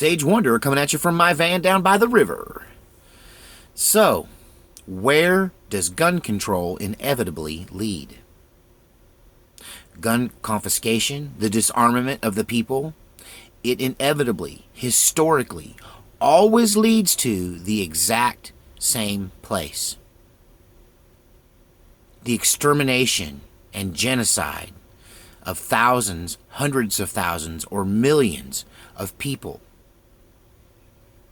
Sage Wanderer coming at you from my van down by the river. So, where does gun control inevitably lead? Gun confiscation, the disarmament of the people, it inevitably, historically, always leads to the exact same place. The extermination and genocide of thousands, hundreds of thousands, or millions of people.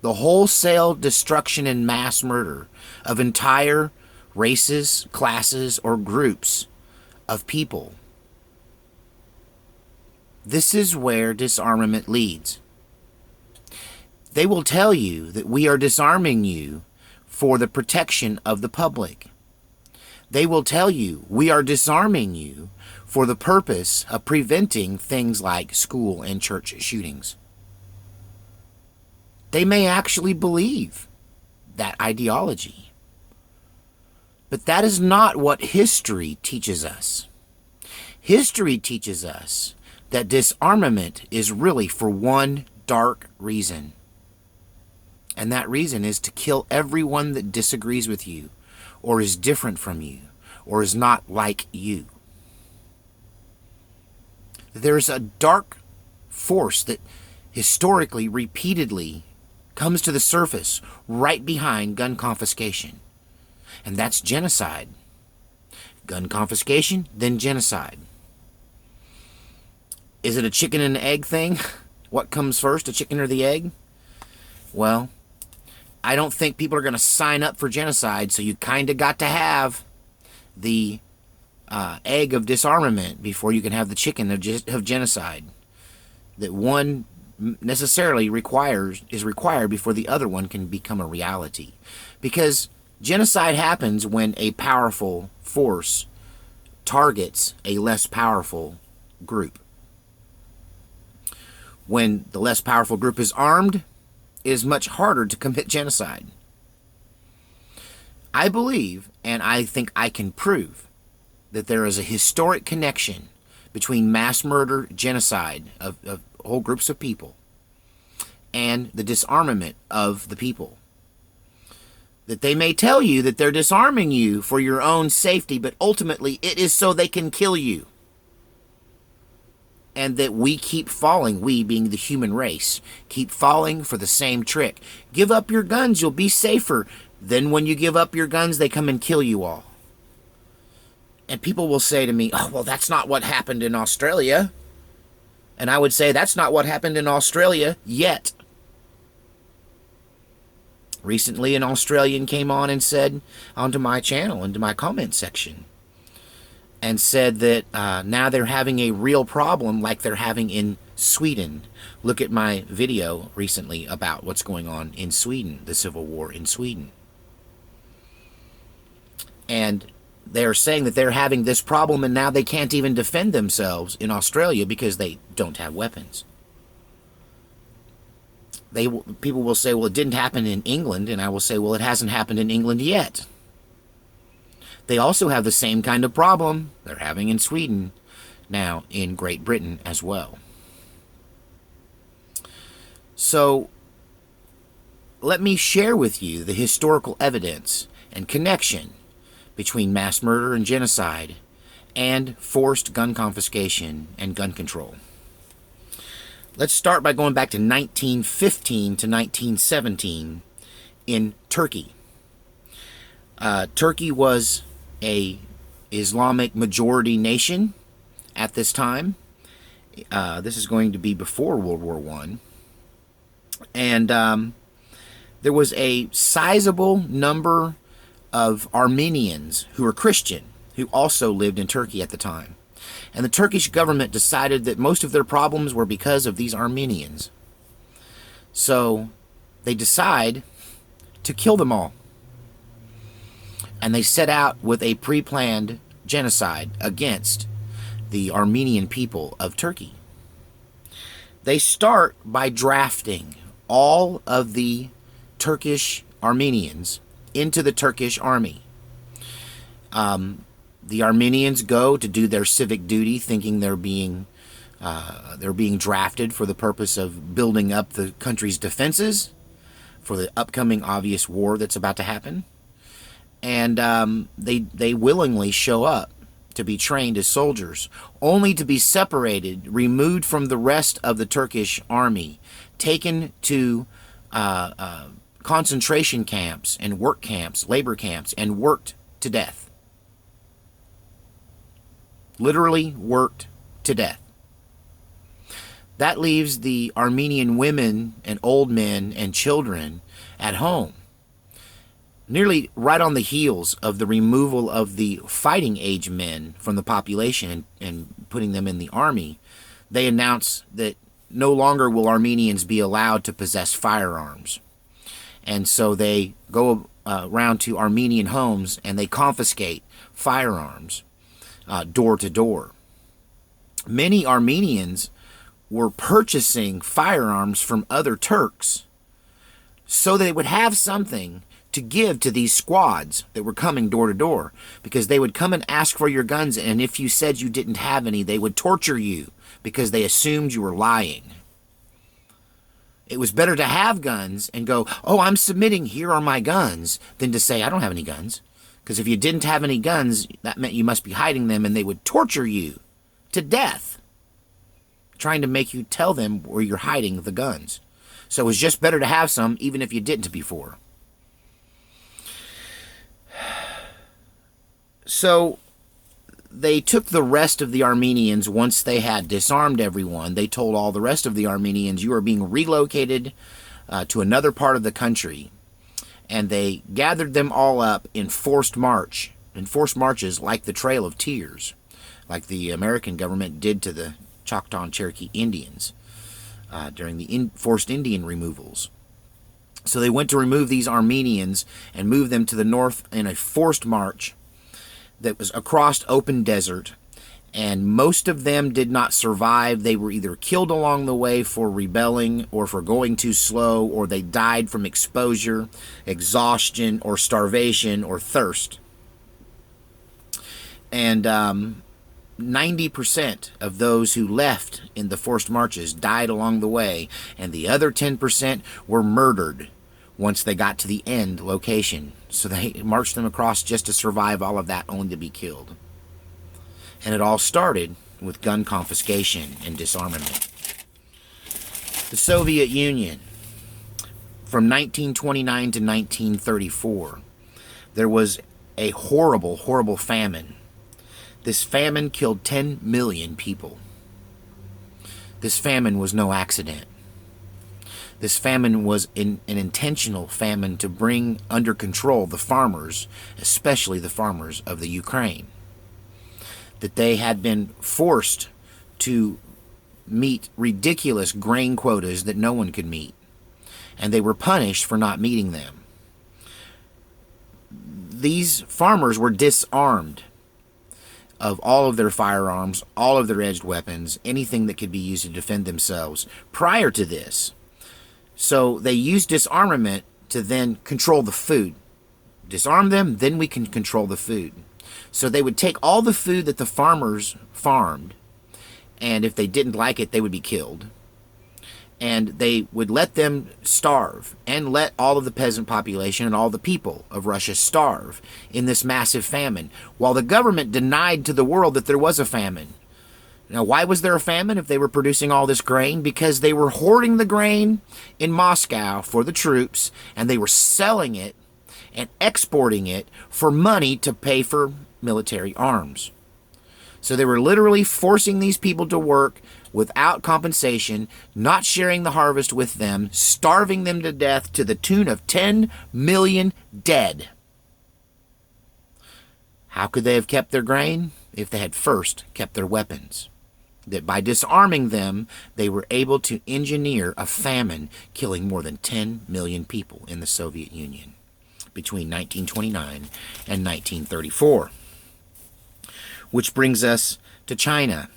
The wholesale destruction and mass murder of entire races, classes, or groups of people. This is where disarmament leads. They will tell you that we are disarming you for the protection of the public. They will tell you we are disarming you for the purpose of preventing things like school and church shootings. They may actually believe that ideology. But that is not what history teaches us. History teaches us that disarmament is really for one dark reason. And that reason is to kill everyone that disagrees with you, or is different from you, or is not like you. There's a dark force that historically, repeatedly, comes to the surface right behind gun confiscation. And that's genocide. Gun confiscation, then genocide. Is it a chicken and egg thing? What comes first, the chicken or the egg? Well, I don't think people are going to sign up for genocide, so you kind of got to have the egg of disarmament before you can have the chicken of genocide. That one necessarily is required before the other one can become a reality. Because genocide happens when a powerful force targets a less powerful group. When the less powerful group is armed, it is much harder to commit genocide. I believe, and I think I can prove, that there is a historic connection between mass murder, genocide of whole groups of people, and the disarmament of the people. That they may tell you that they're disarming you for your own safety, but ultimately it is so they can kill you. And that we keep falling, we being the human race, keep falling for the same trick. Give up your guns, you'll be safer. Then when you give up your guns, they come and kill you all. And people will say to me, oh, well, that's not what happened in Australia. And I would say, that's not what happened in Australia yet. Recently, an Australian came on and said, onto my channel, into my comment section, and said that now they're having a real problem like they're having in Sweden. Look at my video recently about what's going on in Sweden, the civil war in Sweden. And they're saying that they're having this problem and now they can't even defend themselves in Australia because they don't have weapons. People will say, well, it didn't happen in England, and I will say, well, it hasn't happened in England yet. They also have the same kind of problem they're having in Sweden, now in Great Britain as well. So, let me share with you the historical evidence and connection between mass murder and genocide and forced gun confiscation and gun control. Let's start by going back to 1915 to 1917 in Turkey. Turkey was a Islamic majority nation at this time. This is going to be before World War I. And there was a sizable number of Armenians who were Christian who also lived in Turkey at the time. And the Turkish government decided that most of their problems were because of these Armenians. So they decide to kill them all. And they set out with a pre-planned genocide against the Armenian people of Turkey. They start by drafting all of the Turkish Armenians into the Turkish army. The Armenians go to do their civic duty, thinking they're being They're being drafted for the purpose of building up the country's defenses for the upcoming obvious war that's about to happen. And they willingly show up to be trained as soldiers, only to be separated, removed from the rest of the Turkish army, taken to concentration camps and work camps, labor camps, and worked to death. Literally worked to death. That leaves the Armenian women and old men and children at home. Nearly right on the heels of the removal of the fighting age men from the population and putting them in the army, they announce that no longer will Armenians be allowed to possess firearms. And so they go around to Armenian homes and they confiscate firearms door to door. Many Armenians were purchasing firearms from other Turks so they would have something to give to these squads that were coming door to door, because they would come and ask for your guns, and if you said you didn't have any, they would torture you because they assumed you were lying. It was better to have guns and go, oh, I'm submitting, here are my guns, than to say, I don't have any guns. Because if you didn't have any guns, that meant you must be hiding them, and they would torture you to death, trying to make you tell them where you're hiding the guns. So it was just better to have some, even if you didn't before. So they took the rest of the Armenians, once they had disarmed everyone, they told all the rest of the Armenians, you are being relocated to another part of the country. And they gathered them all up in forced marches like the Trail of Tears, like the American government did to the Choctaw and Cherokee Indians during the forced Indian removals. So they went to remove these Armenians and move them to the north in a forced march that was across open desert, and most of them did not survive. They were either killed along the way for rebelling or for going too slow, or they died from exposure, exhaustion, or starvation, or thirst. And 90% of those who left in the forced marches died along the way, and the other 10% were murdered once they got to the end location. So they marched them across just to survive all of that, only to be killed. And it all started with gun confiscation and disarmament. The Soviet Union, from 1929 to 1934, there was a horrible, horrible famine. This famine killed 10 million people. This famine was no accident. This famine was an intentional famine to bring under control the farmers, especially the farmers of the Ukraine. That they had been forced to meet ridiculous grain quotas that no one could meet, and they were punished for not meeting them. These farmers were disarmed of all of their firearms, all of their edged weapons, anything that could be used to defend themselves prior to this. So they used disarmament to then control the food. Disarm them, then we can control the food. So they would take all the food that the farmers farmed, and if they didn't like it, they would be killed. And they would let them starve, and let all of the peasant population and all the people of Russia starve in this massive famine, while the government denied to the world that there was a famine. Now, why was there a famine if they were producing all this grain? Because they were hoarding the grain in Moscow for the troops, and they were selling it and exporting it for money to pay for military arms. So they were literally forcing these people to work without compensation, not sharing the harvest with them, starving them to death to the tune of 10 million dead. How could they have kept their grain? If they had first kept their weapons. That by disarming them, they were able to engineer a famine, killing more than 10 million people in the Soviet Union between 1929 and 1934. Which brings us to China.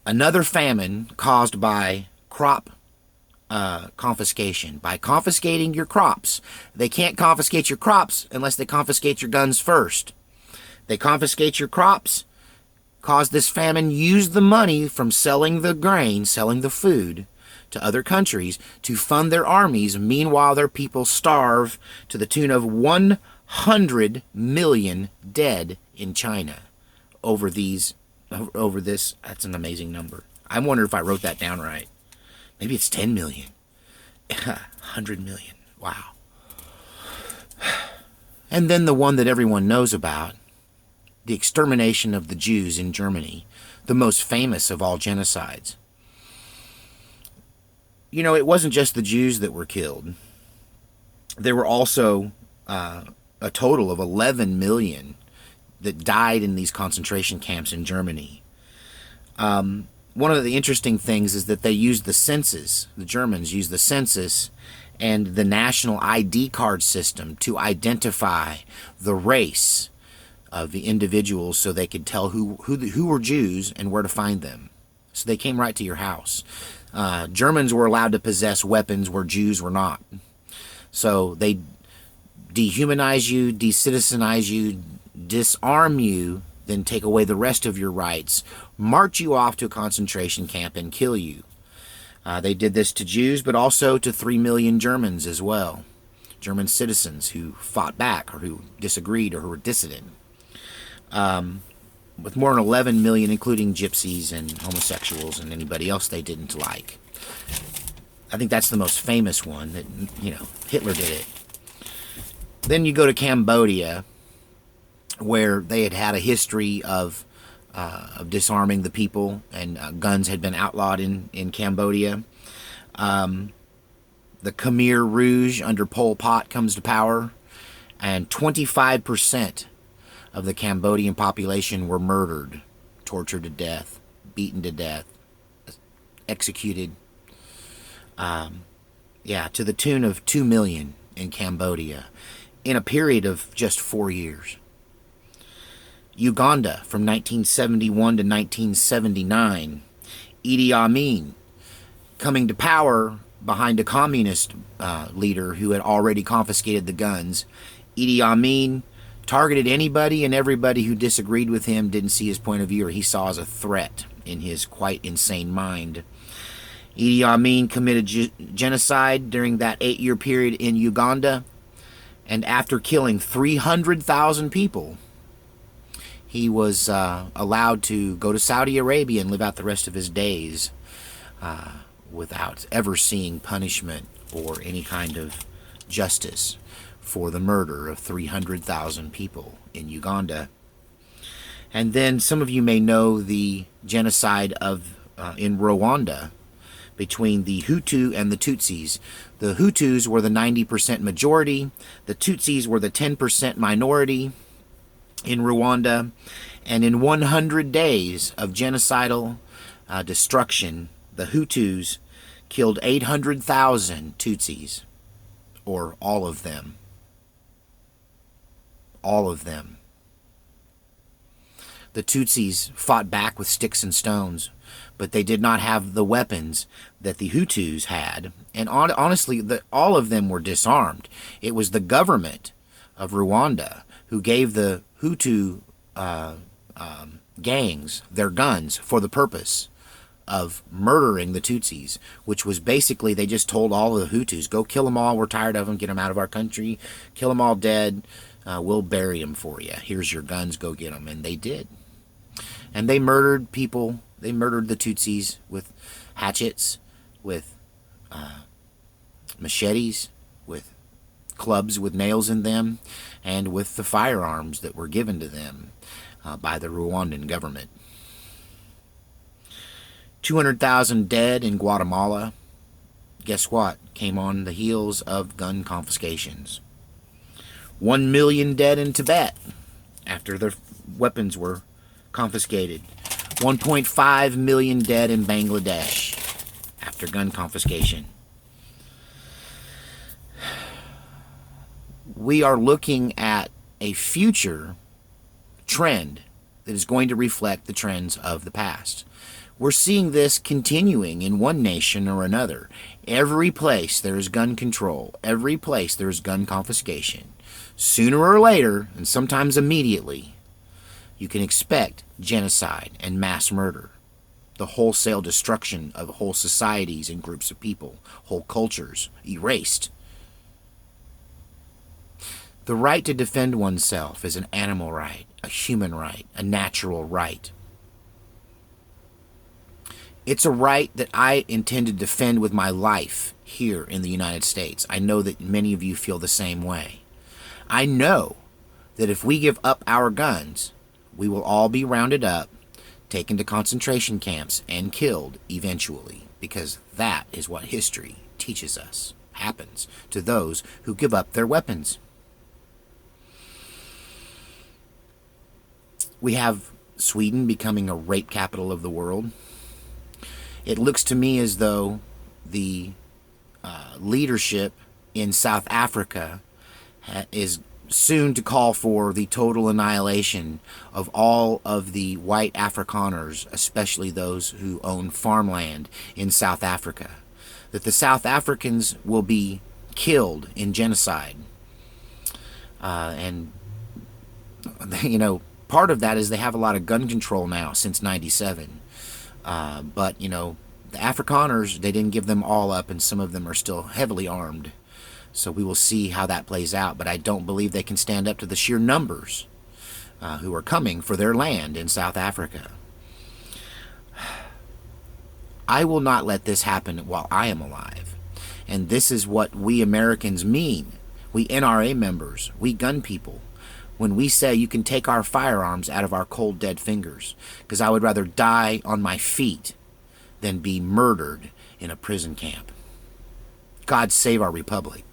Another famine caused by crop confiscation. By confiscating your crops. They can't confiscate your crops unless they confiscate your guns first. They confiscate your crops, caused this famine, used the money from selling the grain, selling the food to other countries to fund their armies. Meanwhile, their people starve to the tune of 100 million dead in China over this. That's an amazing number. I wonder if I wrote that down right. Maybe it's 10 million. 100 million. Wow. And then the one that everyone knows about, the extermination of the Jews in Germany, the most famous of all genocides. You know, it wasn't just the Jews that were killed. There were also a total of 11 million that died in these concentration camps in Germany. One of the interesting things is that they used the census, the Germans used the census and the national ID card system to identify the race of the individuals so they could tell who were Jews and where to find them. So they came right to your house. Germans were allowed to possess weapons where Jews were not. So they dehumanize you, decitizenize you, disarm you, then take away the rest of your rights, march you off to a concentration camp and kill you. They did this to Jews, but also to 3 million Germans as well. German citizens who fought back or who disagreed or who were dissident. With more than 11 million, including gypsies and homosexuals and anybody else they didn't like. I think that's the most famous one that, Hitler did it. Then you go to Cambodia, where they had a history of disarming the people, and guns had been outlawed in Cambodia. The Khmer Rouge under Pol Pot comes to power, and 25% of the Cambodian population were murdered, tortured to death, beaten to death, executed. To the tune of 2 million in Cambodia in a period of just 4 years. Uganda from 1971 to 1979. Idi Amin coming to power behind a communist leader who had already confiscated the guns. Idi Amin targeted anybody and everybody who disagreed with him, didn't see his point of view, or he saw as a threat in his quite insane mind. Idi Amin committed genocide during that 8-year period in Uganda, and after killing 300,000 people, he was allowed to go to Saudi Arabia and live out the rest of his days without ever seeing punishment or any kind of justice for the murder of 300,000 people in Uganda. And then some of you may know the genocide in Rwanda between the Hutu and the Tutsis. The Hutus were the 90% majority. The Tutsis were the 10% minority in Rwanda. And in 100 days of genocidal destruction, the Hutus killed 800,000 Tutsis, or all of them. All of them. The Tutsis fought back with sticks and stones, but they did not have the weapons that the Hutus had. And honestly, all of them were disarmed. It was the government of Rwanda who gave the Hutu gangs their guns for the purpose of murdering the Tutsis, which was basically they just told all of the Hutus, go kill them all, we're tired of them, get them out of our country, kill them all dead, we'll bury them for you. Here's your guns, go get them. And they did. And they murdered people. They murdered the Tutsis with hatchets, with machetes, with clubs with nails in them, and with the firearms that were given to them by the Rwandan government. 200,000 dead in Guatemala. Guess what? Came on the heels of gun confiscations. 1 million dead in Tibet after their weapons were confiscated. 1.5 million dead in Bangladesh after gun confiscation. We are looking at a future trend that is going to reflect the trends of the past. We're seeing this continuing in one nation or another. Every place there is gun control. Every place there is gun confiscation. Sooner or later, and sometimes immediately, you can expect genocide and mass murder, the wholesale destruction of whole societies and groups of people, whole cultures erased. The right to defend oneself is an animal right, a human right, a natural right. It's a right that I intend to defend with my life here in the United States. I know that many of you feel the same way. I know that if we give up our guns, we will all be rounded up, taken to concentration camps, and killed eventually, because that is what history teaches us happens to those who give up their weapons. We have Sweden becoming a rape capital of the world. It looks to me as though the leadership in South Africa is soon to call for the total annihilation of all of the white Afrikaners, especially those who own farmland in South Africa. That the South Africans will be killed in genocide. And, you know, part of that is they have a lot of gun control now since 97. But, you know, the Afrikaners, they didn't give them all up, and some of them are still heavily armed. So we will see how that plays out. But I don't believe they can stand up to the sheer numbers who are coming for their land in South Africa. I will not let this happen while I am alive. And this is what we Americans mean. We NRA members, we gun people, when we say you can take our firearms out of our cold, dead fingers, because I would rather die on my feet than be murdered in a prison camp. God save our republic.